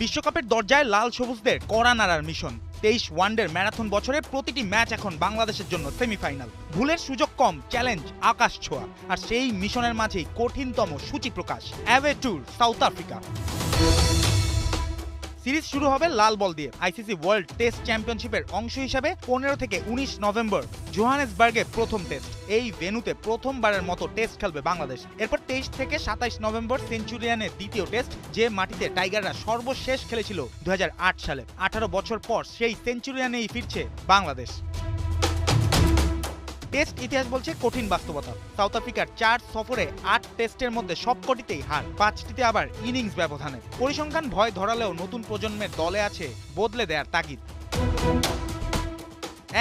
বিশ্বকাপের দরজায় লাল সবুজদের কড়া নাড়ার মিশন। 23 ওয়ানডের ম্যারাথন বছরে প্রতিটি ম্যাচ এখন বাংলাদেশের জন্য সেমিফাইনাল। ভুলের সুযোগ কম, চ্যালেঞ্জ আকাশ ছোঁয়া। আর সেই মিশনের মাঝেই কঠিনতম সূচি প্রকাশ, away tour South Africa. Series শুরু হবে লাল বল দিয়ে। আইসিসি ওয়ার্ল্ড টেস্ট চ্যাম্পিয়নশিপের অংশ হিসেবে 15 থেকে 19 নভেম্বর জোহানেসবার্গে প্রথম টেস্ট। এই ভেন্যুতে প্রথমবারের মতো টেস্ট খেলবে বাংলাদেশ। এরপর 23 থেকে 27 নভেম্বর সেঞ্চুরিয়ানের দ্বিতীয় টেস্ট, যে মাটিতে টাইগাররা সর্বশেষ খেলেছিল 2008 সালে। 18 বছর পর সেই সেঞ্চুরিয়ানেই ফিরছে বাংলাদেশ। টেস্ট ইতিহাস বলছে কঠিন বাস্তবতা। সাউথ আফ্রিকার 4 সফরে 8 টেস্টের মধ্যে সবকটিতেই হার, 5টিতে আবার ইনিংস ব্যবধানে। পরিসংখ্যান ভয় ধরালেও নতুন প্রজন্মের দলে আছে বদলে দেয়ার তাগিদ।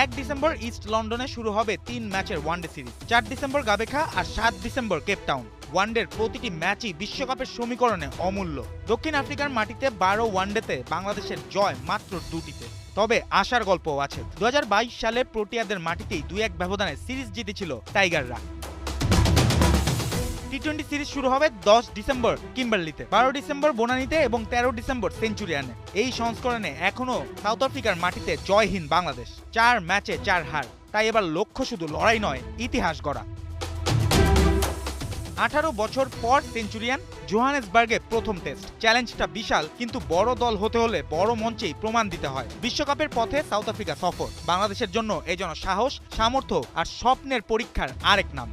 1 ডিসেম্বর ইস্ট লন্ডনে শুরু হবে 3 ম্যাচের ওয়ানডে সিরিজ। 4 ডিসেম্বর গাবেখা আর 7 ডিসেম্বর কেপটাউন। ওয়ানডের প্রতিটি ম্যাচই বিশ্বকাপের সমীকরণে অমূল্য। দক্ষিণ আফ্রিকার মাটিতে 12 ওয়ানডেতে বাংলাদেশের জয় মাত্র 2টিতে। তবে আশার গল্পও আছে। 2022 সালে প্রোটিয়াদের মাটিতেই 2-1 ব্যবধানে সিরিজ জিতেছিল টাইগাররা। টি-20 সিরিজ শুরু হবে 10 ডিসেম্বর কিম্বারলিতে, 12 ডিসেম্বর বনানীতে এবং 13 ডিসেম্বর সেঞ্চুরিয়ানে। এই সংস্করণে এখনও সাউথ আফ্রিকার মাটিতে জয়হীন বাংলাদেশ। 4 ম্যাচে 4 হার। তাই এবার লক্ষ্য শুধু লড়াই নয়, ইতিহাস গড়া। 18 বছর পর সেঞ্চুরিয়ান, জোহানেসবার্গে প্রথম টেস্ট। চ্যালেঞ্জটা বিশাল, কিন্তু বড় দল হতে হলে বড় মঞ্চেই প্রমাণ দিতে হয়। বিশ্বকাপের পথে সাউথ আফ্রিকা সফর বাংলাদেশের জন্য এজন্য সাহস, সামর্থ্য আর স্বপ্নের পরীক্ষার আরেক নাম।